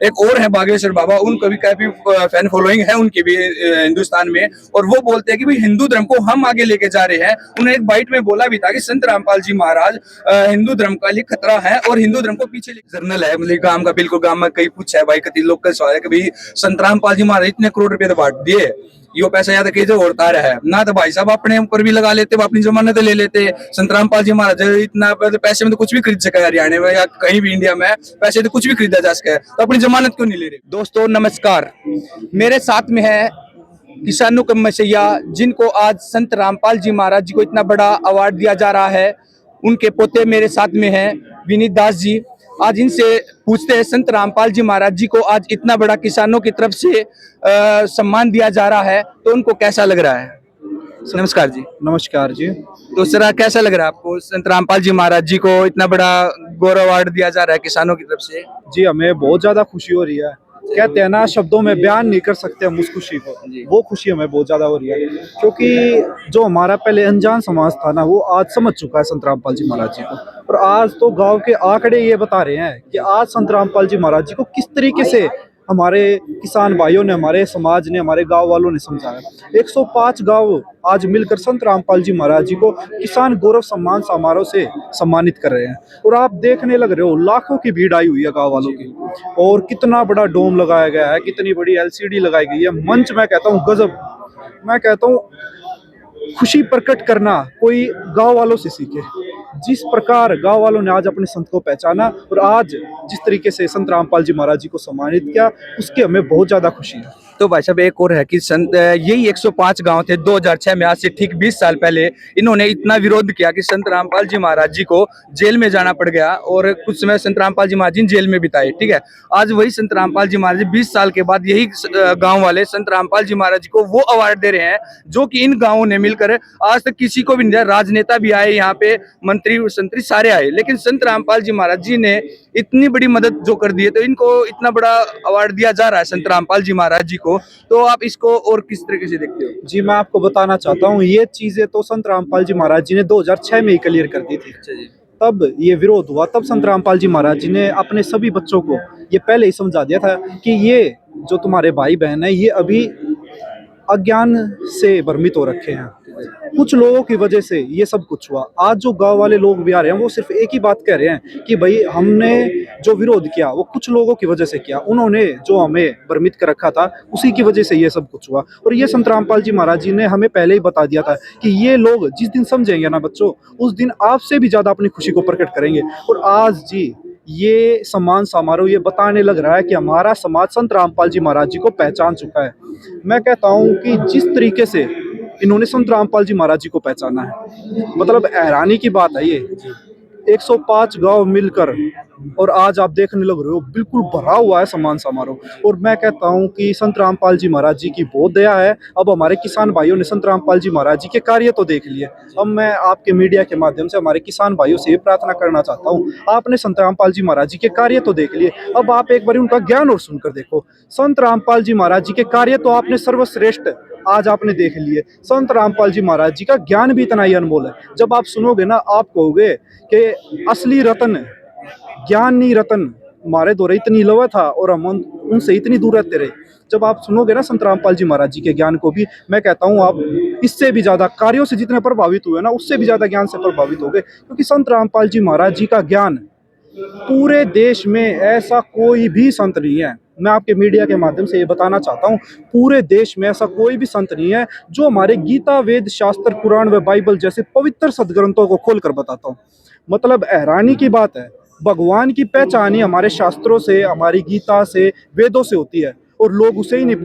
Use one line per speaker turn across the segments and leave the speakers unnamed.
एक और है बागेश्वर बाबा, उनका भी काफी फैन फॉलोइंग है उनकी भी हिंदुस्तान में, और वो बोलते हैं कि भाई हिंदू धर्म को हम आगे लेके जा रहे हैं। उन्होंने एक बाइट में बोला भी था कि संत रामपाल जी महाराज हिंदू धर्म का लिए खतरा है और हिंदू धर्म को पीछे जर्नल है, मतलब गांव का, बिल्कुल गांव में कई पूछा है भाई, कई लोग का सवाल है कि भाई संत रामपाल जी महाराज इतने करोड़ रुपए तो बांट दिए, यो पैसा याद कहीं और तार है ना, तो भाई साहब अपने ऊपर भी लगा लेते, अपनी जमानत ले लेते। संत रामपाल जी महाराज इतना पैसे में तो कुछ भी खरीद सका है, हरियाणा में या कहीं भी इंडिया में पैसे तो कुछ भी खरीदा जा सका है, तो अपनी जमानत क्यों नहीं ले रहे। दोस्तों नमस्कार, मेरे साथ में है किसानों के मसैया, जिनको आज संत रामपाल जी महाराज जी को इतना बड़ा अवार्ड दिया जा रहा है। उनके पोते मेरे साथ में हैं विनीत दास जी। आज इनसे पूछते हैं, संत रामपाल जी महाराज जी को आज इतना बड़ा किसानों की तरफ से सम्मान दिया जा रहा है, तो उनको कैसा लग रहा है। नमस्कार जी।
नमस्कार जी।
तो सर कैसा लग रहा है आपको, संत रामपाल जी महाराज जी को इतना बड़ा गौरव अवार्ड दिया जा रहा है किसानों की तरफ से।
जी हमें बहुत ज्यादा खुशी हो रही है, कहते हैं ना शब्दों में बयान नहीं कर सकते हम उस खुशी को, वो खुशी हमें बहुत ज्यादा हो रही है, क्योंकि जो हमारा पहले अनजान समाज था ना, वो आज समझ चुका है संत रामपाल जी महाराज जी को। और आज तो गांव के आंकड़े ये बता रहे हैं कि आज संत रामपाल जी महाराज जी को किस तरीके से हमारे किसान भाइयों ने, हमारे समाज ने, हमारे गांव वालों ने समझाया। 105 गांव आज मिलकर संत रामपाल जी महाराज जी को किसान गौरव सम्मान समारोह से सम्मानित कर रहे हैं। और आप देखने लग रहे हो, लाखों की भीड़ आई हुई है गांव वालों की, और कितना बड़ा डोम लगाया गया है, कितनी बड़ी एलसीडी लगाई गई है, मंच मैं कहता हूँ गजब। मैं कहता हूँ खुशी प्रकट करना कोई गांव वालों से सीखे। जिस प्रकार गांव वालों ने आज अपने संत को पहचाना और आज जिस तरीके से संत रामपाल जी महाराज जी को सम्मानित किया, उसकी हमें बहुत ज्यादा खुशी है।
तो भाई साहब एक और है कि यही 105 गांव थे 2006 में, आज से ठीक 20 साल पहले इन्होंने इतना विरोध किया कि संत रामपाल जी महाराज जी को जेल में जाना पड़ गया, और कुछ समय संत रामपाल जी महाराज जी जेल में बिताए। ठीक है, आज वही संत रामपाल जी महाराज जी 20 साल के बाद यही गाँव वाले संत रामपाल जी महाराज जी को वो अवार्ड दे रहे हैं जो कि इन गाँवों ने मिलकर आज तक किसी को भी नहीं दिया। राजनेता भी आए यहाँ पे, मंत्री संतरी सारे आए, लेकिन संत रामपाल जी महाराज जी ने इतनी बड़ी मदद जो कर दी है, तो इनको इतना बड़ा अवार्ड दिया जा रहा है संत रामपाल जी महाराज जी को, तो आप इसको और किस तरीके से देखते हो।
जी मैं आपको बताना चाहता हूँ, ये चीजें तो संत रामपाल जी महाराज जी ने 2006 में ही क्लियर कर दी थी। तब ये विरोध हुआ, तब संत रामपाल जी महाराज जी ने अपने सभी बच्चों को ये पहले ही समझा दिया था कि ये जो तुम्हारे भाई बहन है, ये अभी अज्ञान से भ्रमित हो रखे हैं, कुछ लोगों की वजह से ये सब कुछ हुआ। आज जो गांव वाले लोग भी आ रहे हैं, वो सिर्फ एक ही बात कह रहे हैं कि भाई हमने जो विरोध किया वो कुछ लोगों की वजह से किया, उन्होंने जो हमें भ्रमित कर रखा था उसी की वजह से ये सब कुछ हुआ। और ये संत रामपाल जी महाराज जी ने हमें पहले ही बता दिया था कि ये लोग जिस दिन समझेंगे ना बच्चों, उस दिन आपसे भी ज्यादा अपनी खुशी को प्रकट करेंगे। और आज जी ये सम्मान समारोह ये बताने लग रहा है कि हमारा समाज संत रामपाल जी महाराज जी को पहचान चुका है। मैं कहता हूँ कि जिस तरीके से इन्होंने संत रामपाल जी महाराज जी को पहचाना है, मतलब हैरानी की बात है। ये 105 गांव मिलकर और आज आप देखने लग रहे हो बिल्कुल भरा हुआ है सम्मान समारोह। और मैं कहता हूं कि संत रामपाल जी महाराज जी की बहुत दया है। अब हमारे किसान भाइयों ने संत रामपाल जी महाराज जी के कार्य तो देख लिए, अब मैं आपके मीडिया के माध्यम से हमारे किसान भाइयों से ये प्रार्थना करना चाहता हूं, आपने संत रामपाल जी महाराज जी के कार्य तो देख लिए, अब आप एक बार उनका ज्ञान और सुनकर देखो। संत रामपाल जी महाराज जी के कार्य तो आपने सर्वश्रेष्ठ आज आपने देख लिए, संत रामपाल जी महाराज जी का ज्ञान भी इतना ही अनमोल है। जब आप सुनोगे ना, आप कहोगे कि असली रतन ज्ञान नहीं रतन हमारे दौरे इतनी लवा था और हम उनसे इतनी दूर रहते रहे। जब आप सुनोगे ना संत रामपाल जी महाराज जी के ज्ञान को भी, मैं कहता हूँ आप इससे भी ज्यादा कार्यों से जितने प्रभावित हुए ना, उससे भी ज्यादा ज्ञान से प्रभावित हो गए। क्योंकि संत रामपाल जी महाराज जी का ज्ञान पूरे देश में ऐसा कोई भी संत नहीं है। मैं आपके मीडिया के माध्यम से ये बताना चाहता हूँ, पूरे देश में ऐसा कोई भी संत नहीं है जो हमारे गीता, वेद, शास्त्र, पुराण व बाइबल जैसे पवित्र सदग्रंथों को खोलकर बताता हूँ। मतलब हैरानी की बात है, भगवान की पहचान ही हमारे शास्त्रों से, हमारी गीता से, वेदों से होती है, और लोग उसे ही नहीं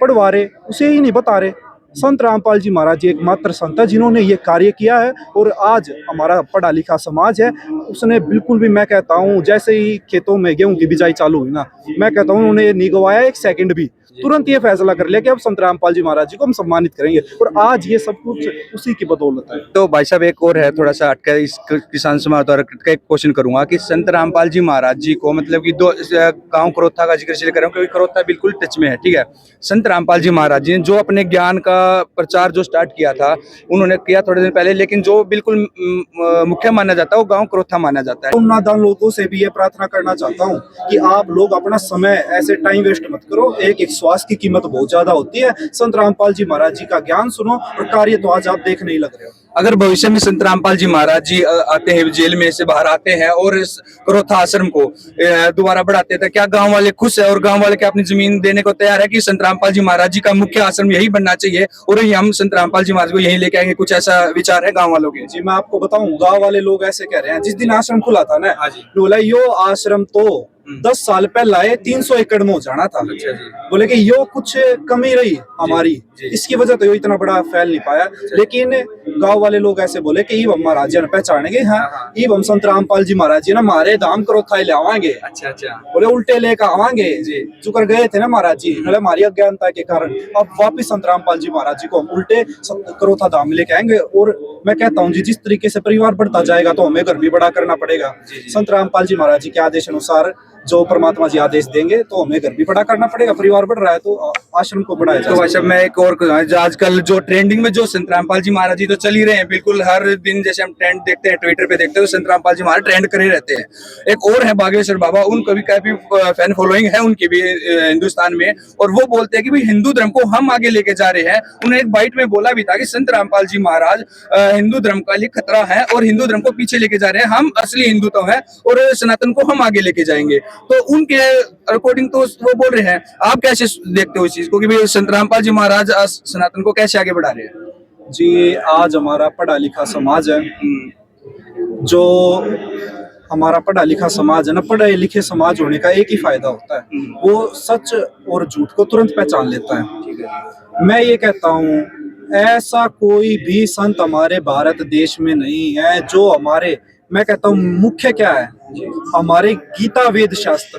पढ़वा रहे, उसे ही नहीं बता रहे। संत रामपाल जी महाराज जी एकमात्र संत है जिन्होंने ये कार्य किया है। और आज हमारा पढ़ा लिखा समाज है, उसने बिल्कुल भी, मैं कहता हूँ जैसे ही खेतों में गेहूं की बिजाई चालू हुई ना, मैं कहता हूँ उन्होंने नहीं गवाया एक सेकंड भी। तुरंत ये फैसला कर लिया कि अब संत रामपाल जी महाराज जी को हम सम्मानित करेंगे, और आज ये सब कुछ उसी की बदौलत है।
तो भाई साहब एक और है, थोड़ा सा हटकर इस किसान समाज द्वारा का एक क्वेश्चन करूंगा कि संत रामपाल जी महाराज जी को मतलब कि दो गांव करोथा का जिक्र इसलिए कर रहा हूं क्योंकि करोथा बिल्कुल टच में है, ठीक है। संत रामपाल जी महाराज जी ने जो अपने ज्ञान का प्रचार जो स्टार्ट किया था उन्होंने किया थोड़े दिन पहले, लेकिन जो बिल्कुल मुख्य माना जाता है वो गाँव करोथा माना जाता है।
उन नादान लोगों से भी ये प्रार्थना करना चाहता हूँ कि आप लोग अपना समय ऐसे टाइम वेस्ट मत करो, एक श्वास की कीमत बहुत ज्यादा होती है। संत रामपाल जी महाराज जी का ज्ञान सुनो, और कार्य तो आज आप देख नहीं लग रहे हो।
अगर भविष्य में संत रामपाल जी महाराज जी आते हैं, जेल में से बाहर आते हैं और इस करोथा आश्रम को दोबारा बढ़ाते हैं, तो क्या गांव वाले खुश है और गांव वाले क्या अपनी जमीन देने को तैयार है कि संत रामपाल जी महाराज जी का मुख्य आश्रम यही बनना चाहिए और हम संत रामपाल जी महाराज को यही लेके आएंगे? कुछ ऐसा विचार है गाँव वालों के?
जी मैं आपको बताऊं, गांव वाले लोग ऐसे कह रहे हैं, जिस दिन आश्रम खुला था ना,
हाँ जी।
बोला यो आश्रम तो 10 साल पहले 300 एकड़ में हो जाना था।
अच्छा जी।
बोले कि यो कुछ कमी रही हमारी,
जी।
इसकी वजह तो यो इतना बड़ा फैल नहीं पाया। लेकिन गांव वाले लोग ऐसे बोले कि इब हम महाराज जी ने पहचानेंगे, हाँ इब हम संत रामपाल जी महाराज जी ना मारे धाम करोथा ले आवांगे।
अच्छा अच्छा।
बोले उल्टे लेकर आवांगे जी, चुकर गए थे ना महाराज जी, बोले हमारी अज्ञानता के कारण अब वापिस संत रामपाल जी महाराज जी को हम उल्टे करोथा धाम में लेके आएंगे। और मैं कहता हूँ जी, जिस तरीके से परिवार बढ़ता जाएगा तो हमें घर भी बड़ा करना पड़ेगा। संत रामपाल जी महाराज जी के आदेश अनुसार जो परमात्मा जी आदेश देंगे तो हमें घर भी बड़ा करना पड़ेगा। परिवार बढ़ रहा है तो आश्रम को बढ़ाया जाए।
तो भाई मैं एक और आजकल जो ट्रेंडिंग में जो संत रामपाल जी महाराज जी तो चल ही रहे हैं, बिल्कुल हर दिन जैसे हम ट्रेंड देखते हैं, ट्विटर पे देखते हैं तो संत रामपाल जी महाराज ट्रेंड करे रहते हैं। एक और है बागेश्वर बाबा, उनका भी काफी फैन फॉलोइंग है उनकी भी हिंदुस्तान में, और वो बोलते हैं कि भाई हिंदू धर्म को हम आगे लेके जा रहे हैं। उन्होंने एक बाइट में बोला भी था कि संत रामपाल जी महाराज हिंदू धर्म का लिए खतरा है और हिंदू धर्म को पीछे लेके जा रहे हैं, हम असली हिंदू तो है और सनातन को हम आगे लेके जाएंगे। तो उनके अकॉर्डिंग तो वो बोल रहे हैं, आप कैसे देखते हो इस चीज को कि भाई संत रामपाल जी महाराज सनातन को कैसे आगे बढ़ा रहे हैं?
जी आज हमारा पढ़ा लिखा समाज है, जो हमारा पढ़ा लिखा समाज है ना, पढ़े लिखे समाज होने का एक ही फायदा होता है, वो सच और झूठ को तुरंत पहचान लेता है। मैं ये कहता हूँ, ऐसा कोई भी संत हमारे भारत देश में नहीं है जो हमारे, मैं कहता हूँ मुख्य क्या है, हमारे गीता वेद शास्त्र।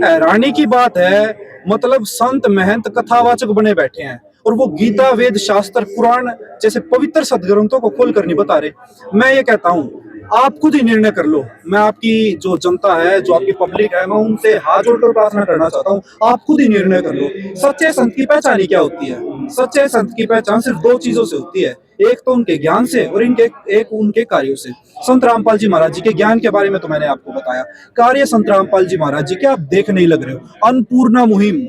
हैरानी की बात है, मतलब संत महंत कथावाचक बने बैठे हैं और वो गीता वेद शास्त्र पुराण जैसे पवित्र सदग्रंथों को खोल कर नहीं बता रहे। मैं ये कहता हूँ, आप खुद ही निर्णय कर लो। मैं आपकी जो जनता है, जो आपकी पब्लिक है, मैं उनसे हाथ जोड़कर प्रार्थना करना चाहता हूँ, आप खुद ही निर्णय कर लो। सच्चे संत की पहचान ही क्या होती है? सच्चे संत की पहचान सिर्फ दो चीजों से होती है, एक तो उनके ज्ञान से और एक उनके कार्यों से। संत रामपाल जी महाराज जी के ज्ञान के बारे में तो मैंने आपको बताया, कार्य संत रामपाल जी महाराज जी के आप देख नहीं लग रहे हो। अन्नपूर्णा मुहिम,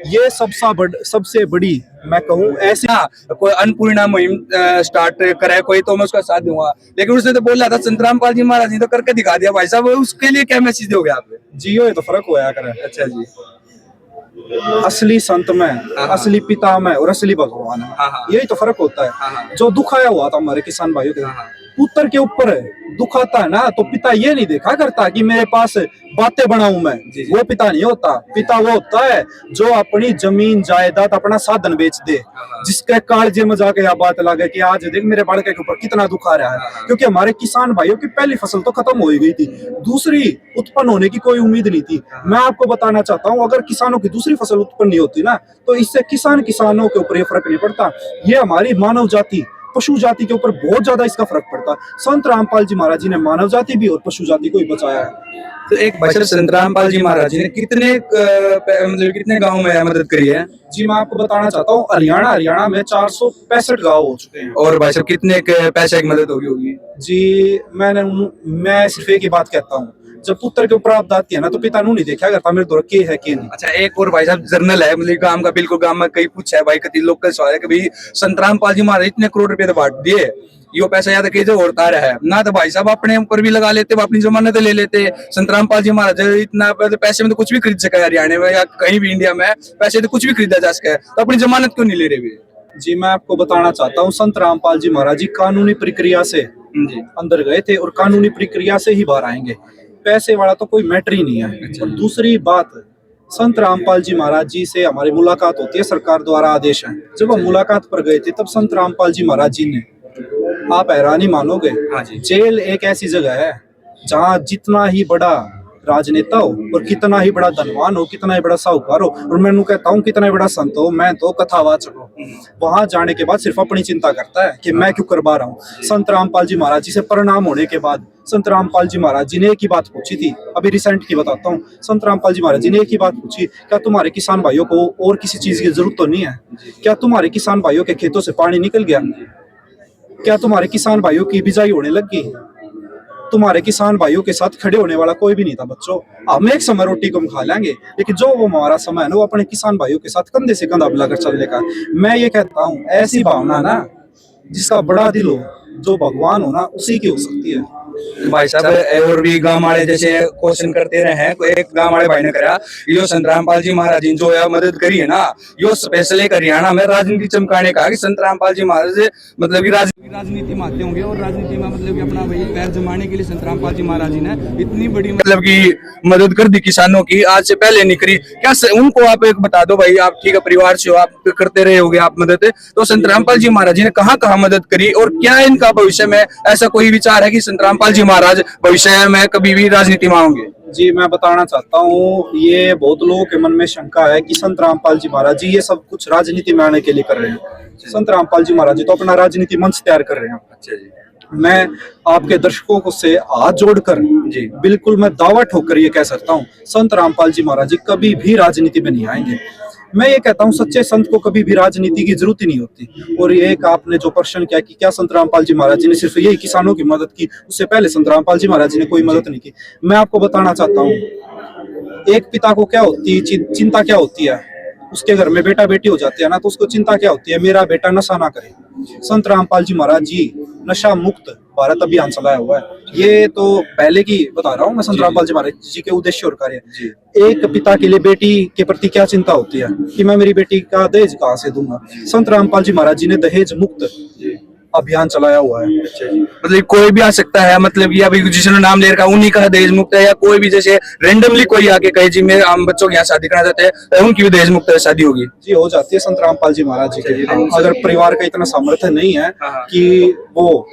ये सबसे बड़ी मैं कहूँ ऐसी,
कोई अन्नपूर्णा मुहिम स्टार्ट करे कोई तो मैं उसका साथ दूंगा, लेकिन उसने तो बोला था संत रामपाल जी महाराज ने तो करके दिखा दिया। भाई साहब उसके लिए क्या मैसेज दोगे आप?
जियो, ये तो फर्क होया करे।
अच्छा जी।
असली संत में, असली पिता में और असली भगवान है, यही तो फर्क होता है। जो दुख आया हुआ था हमारे किसान भाइयों के, पुत्र के ऊपर दुख आता है ना, तो पिता ये नहीं देखा करता कि मेरे पास बातें बनाऊं मैं, वो पिता नहीं होता। पिता वो होता है जो अपनी जमीन जायदाद अपना साधन बेच दे, जिसके कालजे में जाके यह बात लगे कि आज देख मेरे बालके के ऊपर कितना दुख आ रहा है, क्योंकि हमारे किसान भाइयों की पहली फसल तो खत्म हो गई थी, दूसरी उत्पन्न होने की कोई उम्मीद नहीं थी। मैं आपको बताना चाहता हूँ, अगर किसानों की दूसरी फसल उत्पन्न नहीं होती ना, तो इससे किसानों के ऊपर ये फर्क नहीं पड़ता, ये हमारी मानव जाति पशु जाति के ऊपर बहुत ज्यादा इसका फर्क पड़ता। संत रामपाल जी महाराज जी ने मानव जाति भी और पशु जाति को ही बचाया है।
तो एक भाई संत रामपाल जी महाराज जी ने कितने गाँव में मदद करी है?
जी मैं आपको बताना चाहता हूँ, हरियाणा में 465 गाँव हो चुके हैं।
और भाई साहब कितने पैसे की मदद होगी?
जी मैं सिर्फ एक ही बात कहता हूँ, जब पुत्र के ऊपर आपदा आती है ना, तो पिता नु नहीं देखा करता मेरे द्वारा के है कि नहीं।
अच्छा एक और भाई साहब जर्नल है, मतलब गांव का, बिल्कुल गांव में कई पूछा है भाई, कई लोग का सवाल है कि भाई संत रामपाल जी महाराज इतने करोड़ रुपए तो बांट दिए, यो पैसा याद कहीं जो होता रहा है ना, तो भाई साहब अपने ऊपर भी लगा लेते, अपनी जमानत ले लेते। संत रामपाल जी महाराज इतना पैसे में तो कुछ भी खरीद सका है, हरियाणा में या कहीं भी इंडिया में पैसे तो कुछ भी खरीदा जा सका है, तो अपनी जमानत क्यों नहीं ले रहे?
जी मैं आपको बताना चाहता हूँ, संत रामपाल जी महाराज जी कानूनी प्रक्रिया से अंदर गए थे और कानूनी प्रक्रिया से ही बाहर आएंगे, पैसे वाला तो कोई मैटर ही नहीं है। और दूसरी बात, संत रामपाल जी महाराज जी से हमारी मुलाकात होती है, सरकार द्वारा आदेश है। जब हम मुलाकात पर गए थे तब संत रामपाल जी महाराज जी ने, आप हैरानी मानोगे, जेल एक ऐसी जगह है जहाँ जितना ही बड़ा राजनेता हो और कितना ही बड़ा धनवान हो, कितना ही बड़ा साहूकार हो, और मैं कहता हूँ कितना ही बड़ा संत हो, मैं तो कथावाचक हूँ, वहां जाने के बाद सिर्फ अपनी चिंता करता है कि मैं क्यों करवा रहा हूँ। संत रामपाल जी महाराज जी से परिणाम होने के बाद संत रामपाल जी महाराज जी ने एक ही बात पूछी थी, अभी रिसेंट की बताता हूँ। संत रामपाल जी महाराज जी ने एक ही बात पूछी, क्या तुम्हारे किसान भाइयों को और किसी चीज की जरूरत तो नहीं है? क्या तुम्हारे किसान भाइयों के खेतों से पानी निकल गया? क्या तुम्हारे किसान भाइयों की बिजाई होने लग गई? तुम्हारे किसान भाइयों के साथ खड़े होने वाला कोई भी नहीं था बच्चों। हम एक समय रोटी कम खा लेंगे, लेकिन जो वो हमारा समय है ना, वो अपने किसान भाइयों के साथ कंधे से कंधा मिलाकर चलने का। मैं ये कहता हूँ ऐसी भावना ना, जिसका बड़ा दिल हो, जो भगवान हो ना, उसी की हो सकती है।
भाई साहब और भी गांव वाले जैसे क्वेश्चन करते रहे हैं, कोई एक गांव वाले भाई ने करा यो संत रामपाल जी महाराज जी जो है मदद करी है ना, यो स्पेशल एक हरियाणा में राजनीति चमकाने का कि संत रामपाल जी महाराज मतलब की राजनीति में आते होंगे और राजनीति में मतलब कि अपना वही पैर जमाने के लिए संत रामपाल जी महाराज जी ने इतनी बड़ी मतलब की मदद कर दी किसानों की, आज से पहले नहीं करी क्या? उनको आप एक बता दो भाई, आप ठीक है परिवार से हो, आप करते रहे होगे आप मदद, तो संत रामपाल जी महाराज जी ने कहाँ कहाँ मदद करी और क्या इनका भविष्य में ऐसा कोई विचार है कि संत रामपाल जी महाराज भविष्य में कभी भी राजनीति में आएंगे?
जी मैं बताना चाहता हूँ, ये बहुत लोगों के मन में शंका है कि संत रामपाल जी महाराज जी ये सब कुछ राजनीति में आने के लिए कर रहे हैं। संत रामपाल जी महाराज जी तो अपना राजनीति मंच तैयार कर रहे हैं।
अच्छा जी।
मैं आपके दर्शकों को से हाथ जोड़कर जी बिल्कुल मैं दावा ठोकर ये कह सकता हूँ, संत रामपाल जी महाराज जी कभी भी राजनीति में नहीं आएंगे। मैं ये कहता हूँ सच्चे संत को कभी भी राजनीति की जरूरत ही नहीं होती। और ये एक आपने जो प्रश्न किया कि क्या संत रामपाल जी महाराज जी ने सिर्फ यही किसानों की मदद की, उससे पहले संत रामपाल जी महाराज जी ने कोई मदद नहीं की। मैं आपको बताना चाहता हूँ, एक पिता को क्या होती है चिंता, क्या होती है? उसके घर में बेटा बेटी हो जाते हैं ना, तो उसको चिंता क्या होती है, मेरा बेटा नशा ना करे। संत रामपाल जी महाराज जी नशा मुक्त भारत अभियान चलाया हुआ है। ये तो पहले की बता रहा हूँ मैं, संत रामपाल जी महाराज जी के उद्देश्य और कार्य। एक पिता के लिए बेटी के प्रति क्या चिंता होती है कि मैं मेरी बेटी का दहेज कहाँ से दूंगा। संत रामपाल जी महाराज जी ने दहेज मुक्त अभियान चलाया हुआ है।
मतलब कोई भी आ सकता है, मतलब कि अभी जिसने नाम ले रखा उन्हीं का दहेज मुक्त है, या कोई भी जैसे रेंडमली कोई आके कहे जी मैं हम बच्चों के यहाँ शादी करना चाहते हैं, उनकी भी दहेज मुक्त शादी होगी?
जी हो जाती है संत रामपाल जी महाराज जी के। अगर परिवार का इतना सामर्थ्य नहीं है कि वो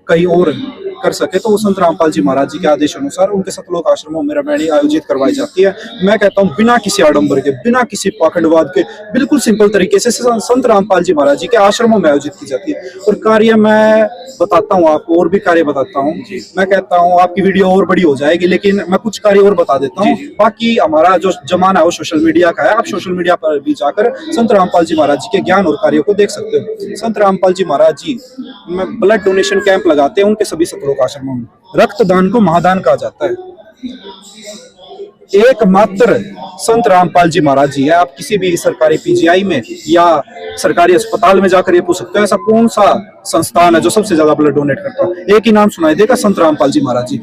कहीं और कर सके, तो वो संत रामपाल जी महाराज जी के आदेश अनुसार उनके सतलोक आश्रमों में रामायणी आयोजित करवाई जाती है। मैं कहता हूँ बिना किसी आडंबर के, बिना किसी पाखंडवाद के, बिल्कुल सिंपल तरीके से संत रामपाल जी महाराज जी के आश्रमों में आयोजित की जाती है। और कार्य मैं बताता हूँ आपको, और भी कार्य बताता हूँ। मैं कहता हूँ आपकी वीडियो और बड़ी हो जाएगी, लेकिन मैं कुछ कार्य और बता देता हूँ। बाकी हमारा जो जमाना है वो सोशल मीडिया का है, आप सोशल मीडिया पर भी जाकर संत रामपाल जी महाराज जी के ज्ञान और कार्यों को देख सकते हो। संत रामपाल जी महाराज जी ब्लड डोनेशन कैंप लगाते हैं उनके सभी सतलोक आश्रमों में। रक्तदान को महादान कहा जाता है। एकमात्र संत रामपाल जी महाराज जी है। आप किसी भी सरकारी पीजीआई में या सरकारी अस्पताल में जाकर ये पूछ सकते हो ऐसा कौन सा संस्थान है जो सबसे ज्यादा ब्लड डोनेट करता है। एक ही नाम सुनाई देगा, संत रामपाल जी महाराज जी।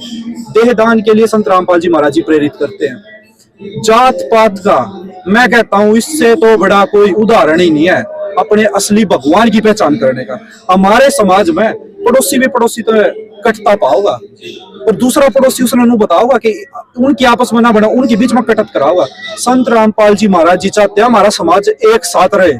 देहदान के लिए संत रामपाल जी महाराज जी प्रेरित करते हैं। जात पात का मैं कहता हूँ इससे तो बड़ा कोई उदाहरण ही नहीं है अपने असली भगवान की पहचान करने का। हमारे समाज में पड़ोसी भी पड़ोसी तो कटता पाओगा और दूसरा पड़ोसी उसने नू बताओगा कि उनकी आपस में ना बना, उनके बीच में कटत कराओगा। संत रामपाल जी महाराज जी चाहते हैं हमारा समाज एक साथ रहे।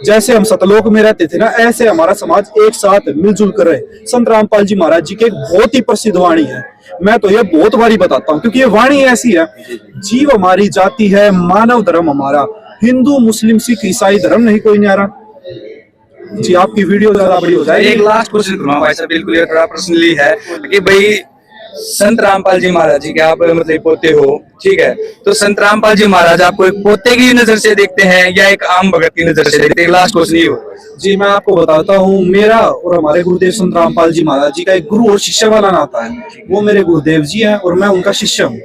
जैसे हम सतलोक में रहते थे ना, ऐसे हमारा समाज एक साथ मिलजुल कर रहे। संत रामपाल जी महाराज जी की एक बहुत ही प्रसिद्ध वाणी है, मैं तो ये बहुत बारी बताता हूँ क्योंकि ये वाणी ऐसी है, जीव हमारी जाति है, मानव धर्म हमारा, हिंदू मुस्लिम सिख ईसाई धर्म नहीं कोई न्यारा। जी आपकी वीडियो ज्यादा बड़ी हो जाएगी।
एक लास्ट क्वेश्चन करूंगा भाई साहब, बिल्कुल ये थोड़ा पर्सनली है कि भाई संत रामपाल जी महाराज जी के आप मतलब पोते हो, ठीक है, तो संत रामपाल जी महाराज आपको एक पोते की नजर से देखते हैं या एक आम भगत की नजर से देखते हैं? लास्ट क्वेश्चन ये हो।
जी मैं आपको बताता हूँ, मेरा और हमारे गुरुदेव संत रामपाल जी महाराज जी का एक गुरु और शिष्य वाला नाता है। वो मेरे गुरुदेव जी हैं और मैं उनका शिष्य हूँ।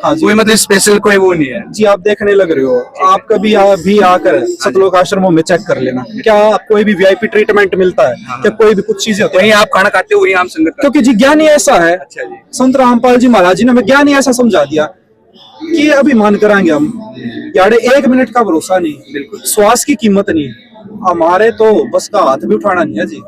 हाँ जी,
कोई मतलब स्पेशल कोई वो नहीं है?
जी आप देखने लग रहे हो, आप कभी भी आकर सतलोक आश्रमों में चेक कर लेना, क्या कोई भी वीआईपी ट्रीटमेंट मिलता है, क्या कोई भी कुछ चीजें होती है?
वहीं आप खाना खाते हो, वहीं आप संगत,
क्योंकि जी ज्ञान ही ऐसा है।
अच्छा जी।
संत रामपाल जी महाराज जी ने हमें ज्ञान ही ऐसा समझा दिया कि अभिमान कराएंगे हम, यारे 1 मिनट का भरोसा नहीं, बिल्कुल श्वास की कीमत नहीं, हमारे तो बस का हाथ भी उठाना नहीं है जी।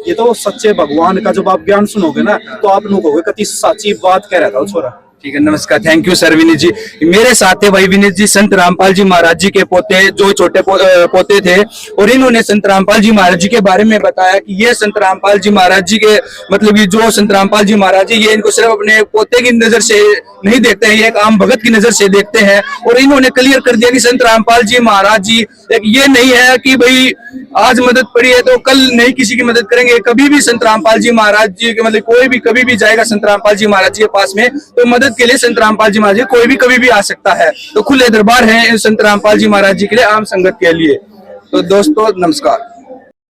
ये तो सच्चे भगवान का जब आप ज्ञान सुनोगे ना तो आप लोग कहोगे कति सच्ची बात कह रहा था छोरा।
ठीक है, नमस्कार, थैंक यू सर विनीत जी। मेरे साथ है भाई विनीत जी, संत रामपाल जी महाराज जी के पोते, जो छोटे पोते थे, और इन्होंने संत रामपाल जी महाराज जी के बारे में बताया कि ये संत रामपाल जी महाराज जी के मतलब ये जो संत रामपाल जी महाराज जी, ये इनको सिर्फ अपने पोते की नजर से नहीं देखते हैं, ये एक आम भगत की नजर से देखते हैं। और इन्होंने क्लियर कर दिया कि संत रामपाल जी महाराज जी एक ये नहीं है कि भाई आज मदद पड़ी है तो कल नहीं किसी की मदद करेंगे। कभी भी संत रामपाल जी महाराज जी के मतलब कोई भी कभी भी जाएगा संत रामपाल जी महाराज जी के पास में तो मदद के लिए संत रामपाल जी महाराज जी कोई भी कभी भी आ सकता है। तो खुले दरबार है संत रामपाल जी महाराज जी के लिए, आम संगत के लिए। तो दोस्तों नमस्कार।